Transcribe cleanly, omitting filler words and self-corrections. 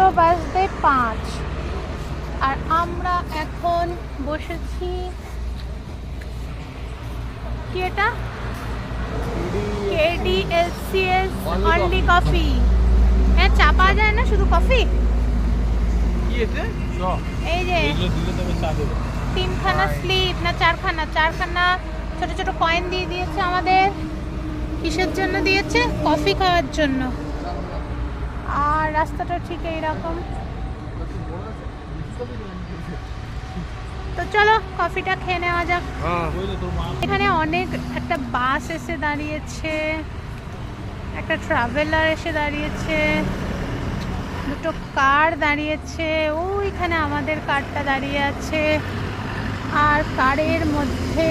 11:05 আর আমরা এখন বসেছি কি এটা KDLCS অনলি কফি। হ্যাঁ, চা পাওয়া যায় না, শুধু কফি। এই যে 3খানা স্লিপ না 4খানা ছোট ছোট কয়েন দিয়ে দিয়েছে আমাদের। কিসের জন্য দিয়েছে? কফি খাওয়ার জন্য। আর রাস্তাটা ঠিক এইরকম। তো চলো কফিটা খেয়ে নেওয়া যাক। এখানে অনেক একটা বাস এসে দাঁড়িয়েছে, একটা ট্রাভেলার এসে দাঁড়িয়েছে, দুটো কার দাঁড়িয়েছে, ওইখানে আমাদের কারটা দাঁড়িয়ে আছে। আর কারের মধ্যে